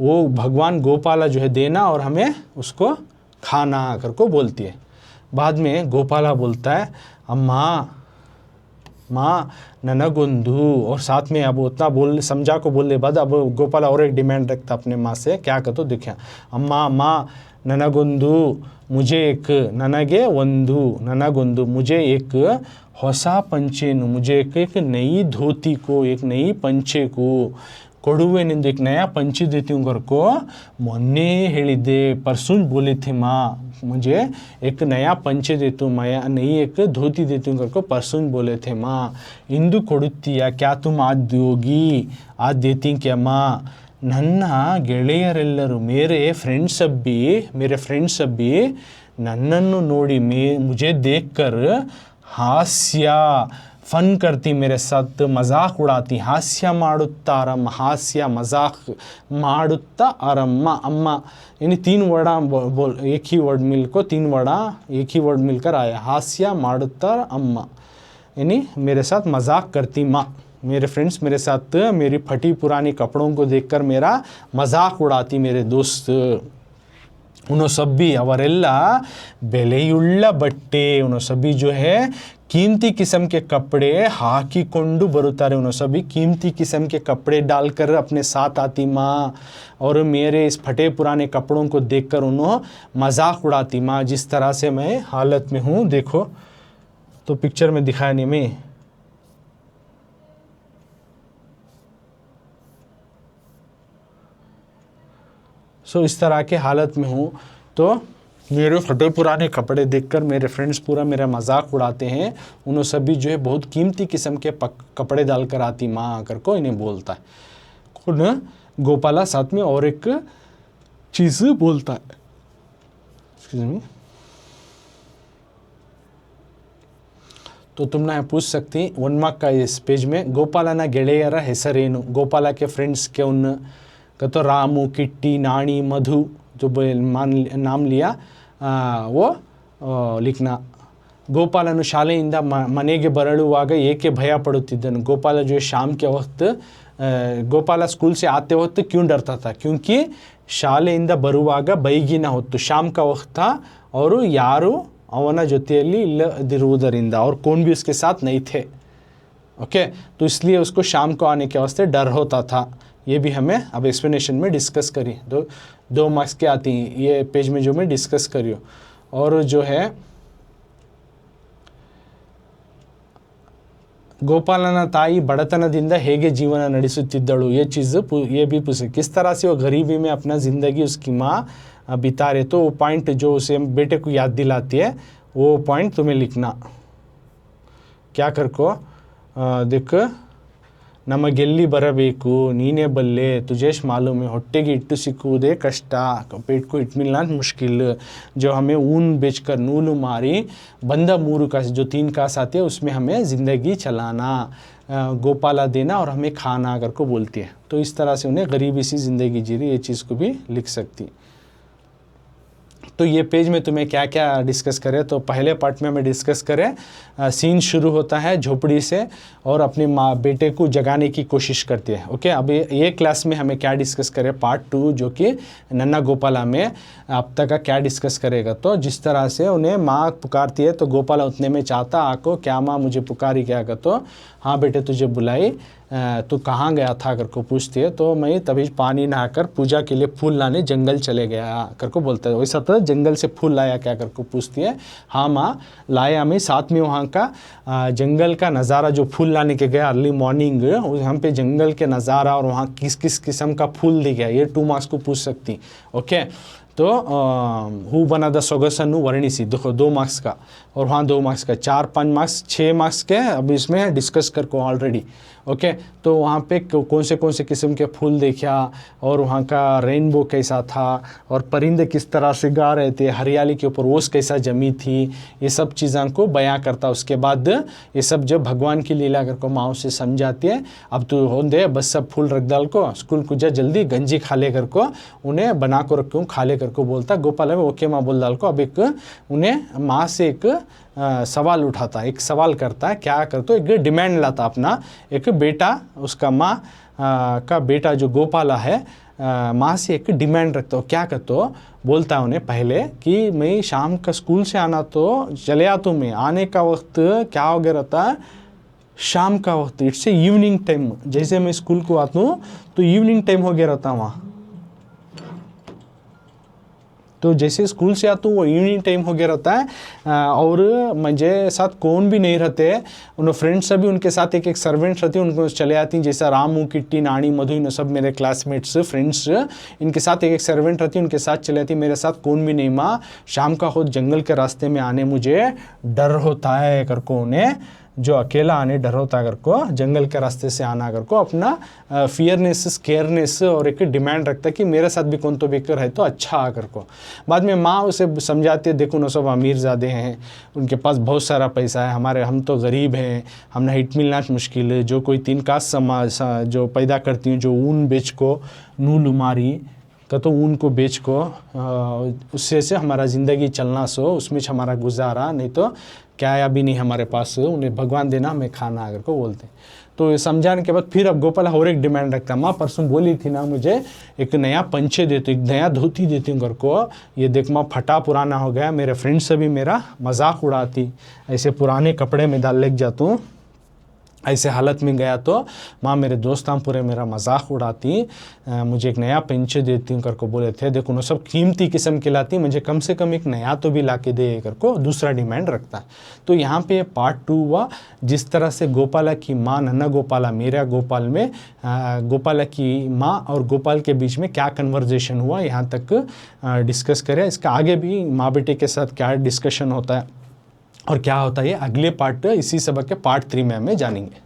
वो भगवान गोपाला जो है देना और हमें उसको खाना कर को बोलती है। बाद में गोपाला बोलता है अम्मा माँ ननगुंधु, और साथ में अब उतना बोल समझा को बोलने बाद अब गोपाला और एक डिमांड रखता अपने माँ से, क्या कहते देखिए, अम्मा माँ ननगुंधु मुझे एक, ननगे वंधु ननगुंधु मुझे एक ಹೊಸ पंचेनु, मुझे एक नई धोती को, एक नई पंचे को ಕೊಡುವೆನೆಂದು, एक नया पंची देती हूँ घर को, ಮೊನ್ನೆ ಹೇಳಿದ್ದೆ परसों बोले थे माँ, मुझे एक नया पंचे देती हूँ, मैं नई एक धोती देती हूँ घर को, परसों बोले थे माँ। इंदु ಕೊಡುತ್ತೀಯಾ, क्या तुम आज दोगी, आज देती क्या माँ। ನನ್ನ ಗೆಳೆಯರೆಲ್ಲರೂ, मेरे फ्रेंड्स भी नन्नನ್ನು ನೋಡಿ, मुझे देखकर हास्य फन करती, मेरे साथ मजाक उड़ाती, हास्य ಮಾಡುತ್ತಾ आरम्मा, हास्य मजाक ಮಾಡುತ್ತಾ आरम्मा, अम्मा यानी 3 वर्ड बोल, एक ही वर्ड मिलकर 3 वर्ड एक ही वर्ड मिलकर आया, हास्य ಮಾಡುತ್ತಾ अम्मा, यानी मेरे साथ मजाक करती माँ। मेरे फ्रेंड्स मेरे साथ मेरी फटी पुरानी कपड़ों को देखकर मेरा मजाक उड़ाती, मेरे दोस्त। उन्हों सभी ಅವರೆಲ್ಲ ಬೆಲೆಯುಳ್ಳ ಬಟ್ಟೆ, उन्हों सभी जो है कीमती किस्म के कपड़े हाकिಕೊಂಡು बरुत्तारे, उन्हों सभी कीमती किस्म के कपड़े डालकर अपने साथ आती माँ, और मेरे इस फटे पुराने कपड़ों को देखकर उन्हों मजाक उड़ाती माँ, जिस तरह से मैं हालत में हूँ। देखो तो पिक्चर में दिखाया नहीं मैं, सो इस तरह के हालत में हूँ। तो मेरे फटे पुराने कपड़े देखकर मेरे फ्रेंड्स पूरा मेरा मजाक उड़ाते हैं। उन्होंने सभी जो है बहुत कीमती किस्म के कपड़े डालकर आती माँ आकर को इन्हें बोलता है। खुद गोपाला साथ में और एक चीज़ बोलता है, एक्सक्यूज मी। तो तुम ना पूछ सकती 1 मार्क का इस पेज में, गोपालನ ಗೆಳೆಯರ ಹೆಸರೇನು, गोपाला के फ्रेंड्स के उन तो रामू, किट्टी, नानी, मधु जो नाम लिया वो लिखना। ಗೋಪಾಲನು ಶಾಲೆಯಿಂದ ಮನೆಗೆ ಬರಳುವಾಗ ಏಕೆ ಭಯ ಪಡುತ್ತಿದ್ದನು, गोपाला जो शाम के वक्त गोपाला स्कूल से आते वक्त क्यों डरता था, क्योंकि ಶಾಲೆಯಿಂದ ಬರುವಾಗ ಬೈಗಿನ ಹೊತ್ತು, शाम का वक्त था और ಯಾರು ಅವನ ಜೊತೆಯಲ್ಲಿ ಇಲ್ಲದಿರುವುದರಿಂದ, और कौन भी उसके साथ नहीं थे। ओके, तो इसलिए उसको शाम को आने के वास्ते डर होता था। ये भी हमें अब एक्सप्लेनेशन में डिस्कस करी, 2 मार्क्स के आती हैं ये पेज में जो मैं डिस्कस करियो। और जो है गोपालನ ताई बड़तनದಿಂದ ಹೇಗೆ ಜೀವನ ನಡೆಸುತ್ತಿದ್ದಳು, ये चीज़ ये भी पूछे, किस तरह से वो गरीबी में अपना ज़िंदगी उसकी माँ बिता रहे। तो वो पॉइंट जो उसे बेटे को याद दिलाती है, वो पॉइंट तुम्हें लिखना। क्या कर को देख, ನಮಗೆಲ್ಲಿ ಬರಬೇಕು ನೀನೇ ಬಲ್ಲೆ, ತುಜೇಶ್ ಮಾಲೂಮ್ है, ಹೊಟ್ಟೆಗೆ ಹಿಟ್ಟು ಸಿಕ್ಕುವುದೇ ಕಷ್ಟ, पेट को हिट मिलना मुश्किल। जो हमें ऊन बेचकर नूल मारी बंदा 3 कास, जो 3 कास आते हैं उसमें हमें ज़िंदगी चलाना, गोपाला देना और हमें खाना अगर को बोलती है। तो इस तरह से उन्हें गरीबी सी ज़िंदगी जी रही, ये चीज़ को भी लिख सकती। तो ये पेज में तुम्हें क्या क्या डिस्कस करें, तो पहले पार्ट में हमें डिस्कस करें, सीन शुरू होता है झोपड़ी से और अपने माँ बेटे को जगाने की कोशिश करती है। ओके, अब ये क्लास में हमें क्या डिस्कस करें, पार्ट 2 जो कि नन्ना गोपाला में अब तक का क्या डिस्कस करेगा। तो जिस तरह से उन्हें माँ पुकारती है तो गोपाला उतने में चाहता आको, क्या माँ मुझे पुकारी, क्या कर, तो हाँ बेटे तुझे बुलाई, तो कहाँ गया था कर को पूछती है। तो मैं तभी पानी नहाकर पूजा के लिए फूल लाने जंगल चले गया कर को बोलता है। वैसा तो जंगल से फूल लाया क्या कर को पूछती है, हाँ माँ लाया मैं, साथ में वहाँ का जंगल का नज़ारा, जो फूल लाने के गया अर्ली मॉर्निंग, वहाँ पे जंगल के नज़ारा और वहाँ किस किस किस्म का फूल दिख गया, ये 2 मार्क्स को पूछ सकती। ओके, तो ಹೂಬನದ ಸೊಗಸನ್ನು ವರ್ಣಿಸಿ, देखो 2 मार्क्स का और वहाँ 2 मार्क्स का, 4-5 मार्क्स 6 मार्क्स के अब इसमें डिस्कस कर को ऑलरेडी। ओके, तो वहाँ पे कौन से किस्म के फूल देखा और वहाँ का रेनबो कैसा था और परिंदे किस तरह से गा रहे थे, हरियाली के ऊपर ओस कैसा जमी थी, ये सब चीज़ों को बयां करता। उसके बाद ये सब जब भगवान की लीला कर को माँ से समझाती है, अब तो हो दे बस सब फूल रख डाल को, स्कूल को जा जल्दी गंजी खा ले कर को, उन्हें बना को रखूँ खा ले कर को बोलता। गोपाल है ओके माँ बोल डाल को। अब एक उन्हें माँ से एक सवाल उठाता, एक सवाल करता है, क्या करता, एक डिमांड लाता अपना। एक बेटा, उसका माँ का बेटा जो गोपाला है माँ से एक डिमांड रखता हो, क्या करता हो, बोलता है उन्हें पहले कि मैं शाम का स्कूल से आना तो चले आता हूँ, मैं आने का वक्त क्या हो गया रहता है, शाम का वक्त, इट्स इवनिंग टाइम। जैसे मैं स्कूल को आता हूँ तो इवनिंग टाइम हो गया रहता वहाँ, तो जैसे स्कूल से आता हूँ वो इवनिंग टाइम हो गया रहता है। और मुझे साथ कौन भी नहीं रहते, उन फ्रेंड्स सभी उनके साथ एक एक सर्वेंट्स रहती, उनको चले आती, जैसा रामू, किट्टी, नानी, मधु, इन सब मेरे क्लासमेट्स फ्रेंड्स, इनके साथ एक एक सर्वेंट रहती, उनके साथ चले आती। मेरे साथ कौन भी नहीं माँ, शाम का हो जंगल के रास्ते में आने मुझे डर होता है कर को, उन्हें जो अकेला आने डर होता कर को, जंगल के रास्ते से आना कर को, अपना फियरनेस, स्केयरनेस और एक डिमांड रखता है कि मेरे साथ भी कौन तो बेकर है तो अच्छा आकर को। बाद में माँ उसे समझाती है, देखो ना सब अमीर ज़्यादा हैं, उनके पास बहुत सारा पैसा है, हमारे हम तो गरीब हैं, हमने हिट मिलना मुश्किल है। जो कोई 3 कास्ट समाज जो पैदा करती हैं, जो ऊन बेच को, नूल उमारी का तो ऊन को बेच को, उससे से हमारा ज़िंदगी चलना सो, उसमें हमारा गुजारा, नहीं तो क्या भी नहीं हमारे पास, उन्हें भगवान देना हमें खाना अगर को बोलते। तो ये समझाने के बाद फिर अब गोपाल और एक डिमांड रखता, माँ परसों बोली थी ना मुझे एक नया पंचे देती, एक नया धोती देती हूँ घर को, ये देख माँ फटा पुराना हो गया, मेरे फ्रेंड से भी मेरा मजाक उड़ाती, ऐसे पुराने कपड़े में डाल लेके जाता हूँ, ऐसे हालत में गया तो माँ मेरे दोस्त हम पूरे मेरा मजाक उड़ाती, मुझे एक नया पेंचे देती हूँ कर को बोले थे। देखो ना सब कीमती किस्म के लाती, मुझे कम से कम एक नया तो भी ला के दे कर को दूसरा डिमांड रखता है। तो यहाँ पे पार्ट 2 हुआ, जिस तरह से गोपाला की माँ, नन्ना गोपाला मेरा गोपाल में गोपाला की माँ और गोपाल के बीच में क्या कन्वर्जेशन हुआ, यहाँ तक डिस्कस करें। इसका आगे भी माँ बेटे के साथ क्या डिस्कशन होता है और क्या होता है, ये अगले पार्ट, इसी सबक के पार्ट 3 में हमें जानेंगे।